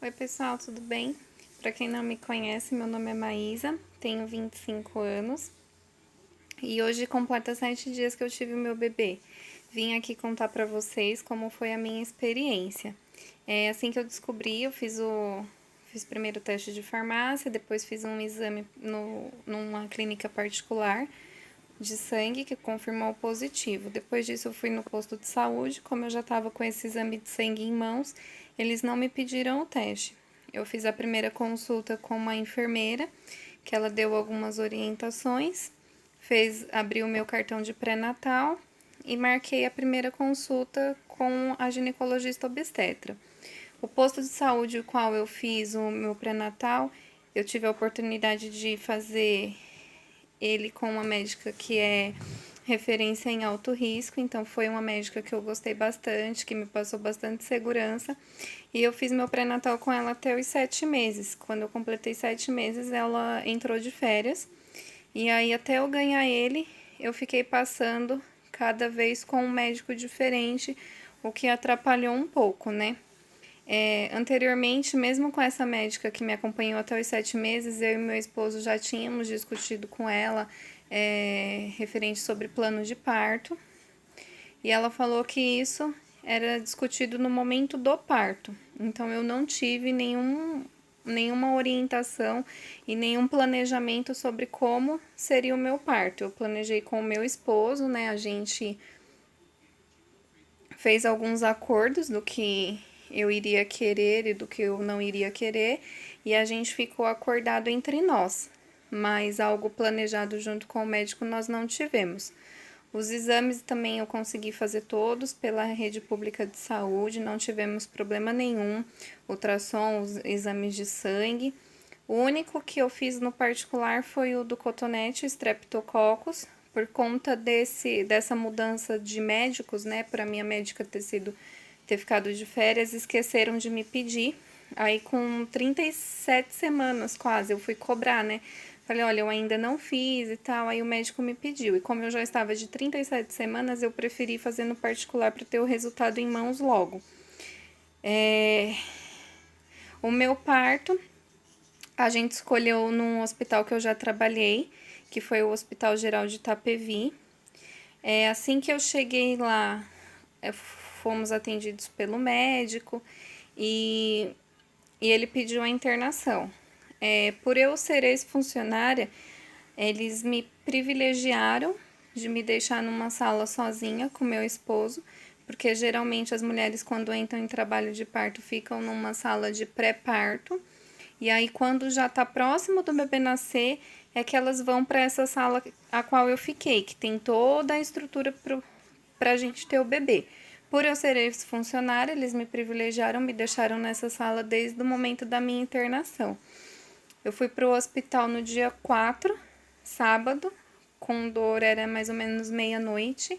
Oi pessoal, tudo bem? Para quem não me conhece, meu nome é Maísa, tenho 25 anos e hoje completa 7 dias que eu tive o meu bebê. Vim aqui contar para vocês como foi a minha experiência. Assim que eu descobri, eu fiz primeiro o teste de farmácia, depois fiz um exame numa clínica particular de sangue que confirmou positivo. Depois disso eu fui no posto de saúde, como eu já estava com esse exame de sangue em mãos, eles não me pediram o teste. Eu fiz a primeira consulta com uma enfermeira, que ela deu algumas orientações, abriu o meu cartão de pré-natal e marquei a primeira consulta com a ginecologista obstetra. O posto de saúde o qual eu fiz o meu pré-natal, eu tive a oportunidade de fazer ele com uma médica que é referência em alto risco, então foi uma médica que eu gostei bastante, que me passou bastante segurança. E eu fiz meu pré-natal com ela até os 7 meses. Quando eu completei 7 meses, ela entrou de férias. E aí, até eu ganhar ele, eu fiquei passando cada vez com um médico diferente, o que atrapalhou um pouco, né? Anteriormente, mesmo com essa médica que me acompanhou até os 7 meses, eu e meu esposo já tínhamos discutido com ela referente sobre plano de parto. E ela falou que isso era discutido no momento do parto. Então, eu não tive nenhuma orientação e nenhum planejamento sobre como seria o meu parto. Eu planejei com o meu esposo, né? A gente fez alguns acordos do que eu iria querer e do que eu não iria querer, e a gente ficou acordado entre nós, mas algo planejado junto com o médico nós não tivemos. Os exames também eu consegui fazer todos pela rede pública de saúde, não tivemos problema nenhum, ultrassom, os exames de sangue. O único que eu fiz no particular foi o do cotonete, Streptococcus, por conta dessa mudança de médicos, né, para minha médica ter ficado de férias, esqueceram de me pedir. Aí com 37 semanas quase, eu fui cobrar, né? Falei, olha, eu ainda não fiz e tal, aí o médico me pediu. E como eu já estava de 37 semanas, eu preferi fazer no particular para ter o resultado em mãos logo. O meu parto, a gente escolheu num hospital que eu já trabalhei, que foi o Hospital Geral de Itapevi. Assim que eu cheguei lá, fomos atendidos pelo médico e ele pediu a internação. Por eu ser ex-funcionária, eles me privilegiaram de me deixar numa sala sozinha com meu esposo, porque geralmente as mulheres quando entram em trabalho de parto ficam numa sala de pré-parto, e aí quando já tá próximo do bebê nascer, é que elas vão para essa sala a qual eu fiquei, que tem toda a estrutura pra gente ter o bebê. Por eu ser ex-funcionária, eles me privilegiaram, me deixaram nessa sala desde o momento da minha internação. Eu fui pro hospital no dia 4, sábado, com dor era mais ou menos meia-noite.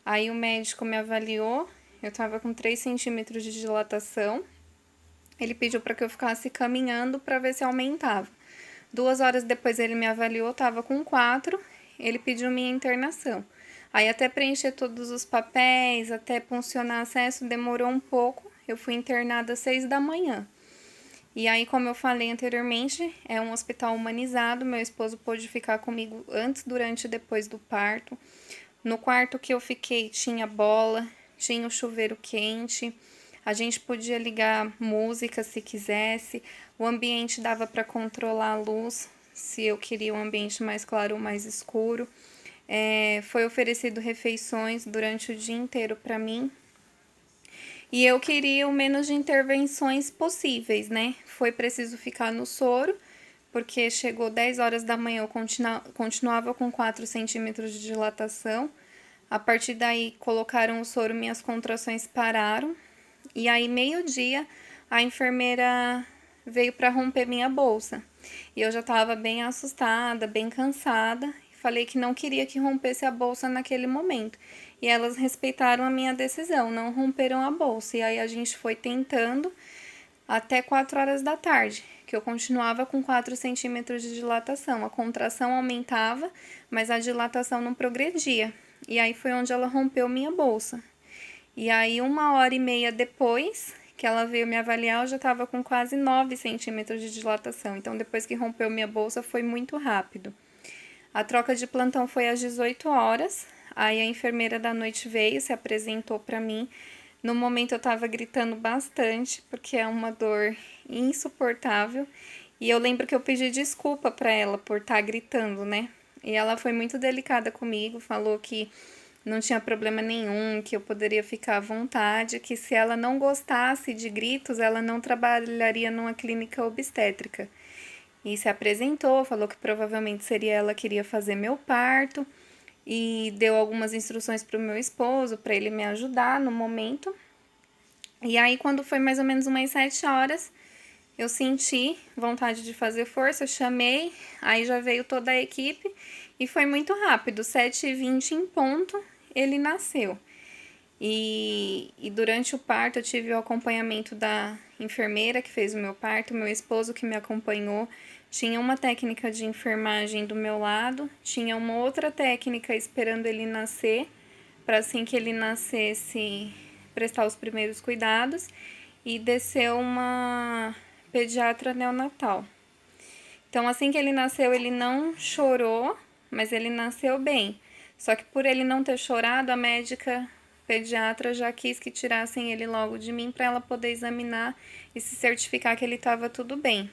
Aí o médico me avaliou, eu tava com 3 centímetros de dilatação. Ele pediu para que eu ficasse caminhando para ver se aumentava. 2 horas depois ele me avaliou, tava com 4, ele pediu minha internação. Aí até preencher todos os papéis, até funcionar acesso, demorou um pouco. Eu fui internada às 6 da manhã. E aí, como eu falei anteriormente, é um hospital humanizado. Meu esposo pôde ficar comigo antes, durante e depois do parto. No quarto que eu fiquei tinha bola, tinha o chuveiro quente. A gente podia ligar música se quisesse. O ambiente dava para controlar a luz, se eu queria um ambiente mais claro ou mais escuro. Foi oferecido refeições durante o dia inteiro para mim. E eu queria o menos de intervenções possíveis, né? Foi preciso ficar no soro, porque chegou 10 horas da manhã, eu continuava com 4 centímetros de dilatação. A partir daí, colocaram o soro, minhas contrações pararam. E aí, meio-dia, a enfermeira veio para romper minha bolsa. E eu já estava bem assustada, bem cansada. Falei que não queria que rompesse a bolsa naquele momento. E elas respeitaram a minha decisão, não romperam a bolsa. E aí a gente foi tentando até 4 horas da tarde, que eu continuava com 4 centímetros de dilatação. A contração aumentava, mas a dilatação não progredia. E aí foi onde ela rompeu minha bolsa. E aí 1 hora e meia depois que ela veio me avaliar, eu já estava com quase 9 centímetros de dilatação. Então, depois que rompeu minha bolsa, foi muito rápido. A troca de plantão foi às 18 horas. Aí a enfermeira da noite veio, se apresentou para mim. No momento eu estava gritando bastante, porque é uma dor insuportável. E eu lembro que eu pedi desculpa para ela por estar gritando, né? E ela foi muito delicada comigo, falou que não tinha problema nenhum, que eu poderia ficar à vontade, que se ela não gostasse de gritos, ela não trabalharia numa clínica obstétrica. E se apresentou, falou que provavelmente seria ela que iria fazer meu parto e deu algumas instruções para o meu esposo, para ele me ajudar no momento. E aí, quando foi mais ou menos umas 7 horas, eu senti vontade de fazer força, eu chamei, aí já veio toda a equipe e foi muito rápido, 7h20 em ponto, ele nasceu. E durante o parto eu tive o acompanhamento da enfermeira que fez o meu parto, meu esposo que me acompanhou. Tinha uma técnica de enfermagem do meu lado, tinha uma outra técnica esperando ele nascer, para assim que ele nascesse prestar os primeiros cuidados, e desceu uma pediatra neonatal. Então, assim que ele nasceu, ele não chorou, mas ele nasceu bem. Só que por ele não ter chorado, a médica pediatra já quis que tirassem ele logo de mim para ela poder examinar e se certificar que ele estava tudo bem.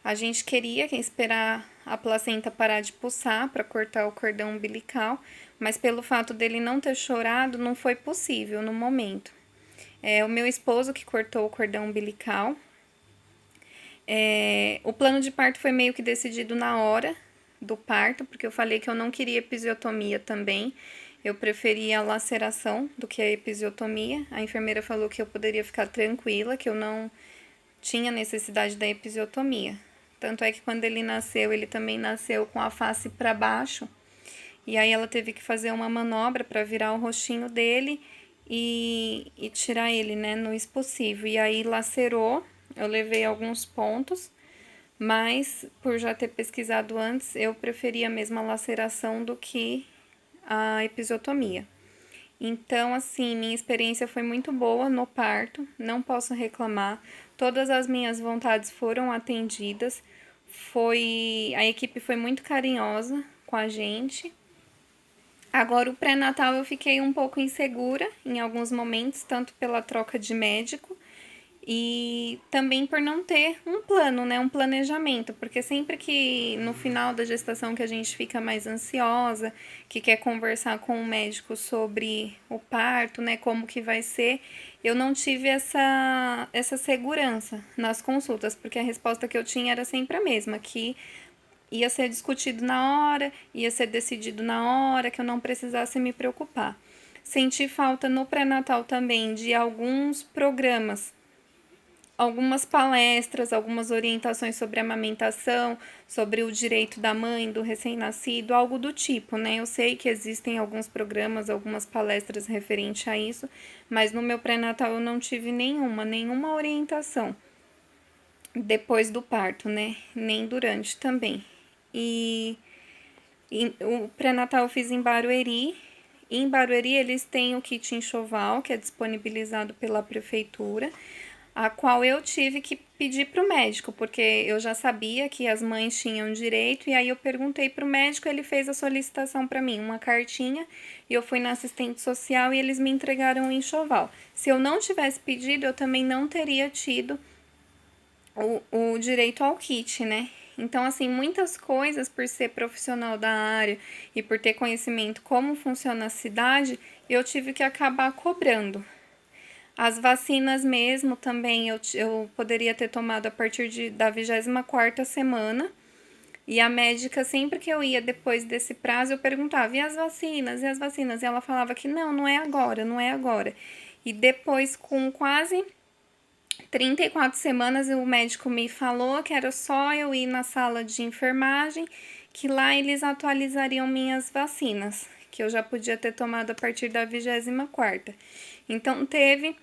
A gente queria esperar a placenta parar de pulsar para cortar o cordão umbilical, mas pelo fato dele não ter chorado, não foi possível no momento. O meu esposo que cortou o cordão umbilical. O plano de parto foi meio que decidido na hora do parto, porque eu falei que eu não queria episiotomia também. Eu preferia a laceração do que a episiotomia. A enfermeira falou que eu poderia ficar tranquila, que eu não tinha necessidade da episiotomia. Tanto é que quando ele nasceu, ele também nasceu com a face para baixo. E aí ela teve que fazer uma manobra para virar o rostinho dele e tirar ele, né, no expulsivo. E aí lacerou, eu levei alguns pontos, mas por já ter pesquisado antes, eu preferia mesmo a laceração do que a episiotomia. Então, assim, minha experiência foi muito boa no parto, não posso reclamar. Todas as minhas vontades foram atendidas. A equipe foi muito carinhosa com a gente. Agora, o pré-natal eu fiquei um pouco insegura em alguns momentos, tanto pela troca de médico e também por não ter um plano, né, um planejamento, porque sempre que no final da gestação que a gente fica mais ansiosa, que quer conversar com o médico sobre o parto, né, como que vai ser, eu não tive essa segurança nas consultas, porque a resposta que eu tinha era sempre a mesma, que ia ser discutido na hora, ia ser decidido na hora, que eu não precisasse me preocupar. Senti falta no pré-natal também de alguns programas, algumas palestras, algumas orientações sobre amamentação, sobre o direito da mãe, do recém-nascido, algo do tipo, né? Eu sei que existem alguns programas, algumas palestras referente a isso, mas no meu pré-natal eu não tive nenhuma orientação depois do parto, né? Nem durante também. E o pré-natal eu fiz em Barueri. Em Barueri eles têm o kit enxoval, que é disponibilizado pela prefeitura, a qual eu tive que pedir para o médico, porque eu já sabia que as mães tinham direito, e aí eu perguntei para o médico, ele fez a solicitação para mim, uma cartinha, e eu fui na assistente social e eles me entregaram o enxoval. Se eu não tivesse pedido, eu também não teria tido o direito ao kit, né? Então, assim, muitas coisas, por ser profissional da área e por ter conhecimento como funciona a cidade, eu tive que acabar cobrando. As vacinas mesmo também eu poderia ter tomado a partir da 24ª semana. E a médica, sempre que eu ia depois desse prazo, eu perguntava, e as vacinas? E as vacinas? E ela falava que não é agora, não é agora. E depois, com quase 34 semanas, o médico me falou que era só eu ir na sala de enfermagem, que lá eles atualizariam minhas vacinas, que eu já podia ter tomado a partir da 24ª. Então, teve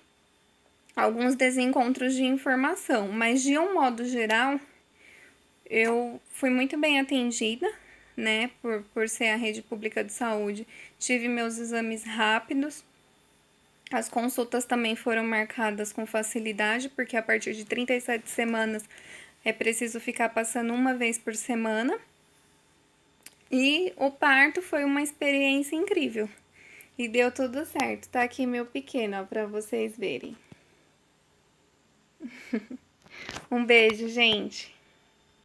alguns desencontros de informação, mas de um modo geral, eu fui muito bem atendida, né, por ser a rede pública de saúde. Tive meus exames rápidos, As consultas também foram marcadas com facilidade, porque a partir de 37 semanas é preciso ficar passando uma vez por semana. E o parto foi uma experiência incrível. E deu tudo certo. Tá aqui meu pequeno, ó, pra vocês verem. Um beijo, gente.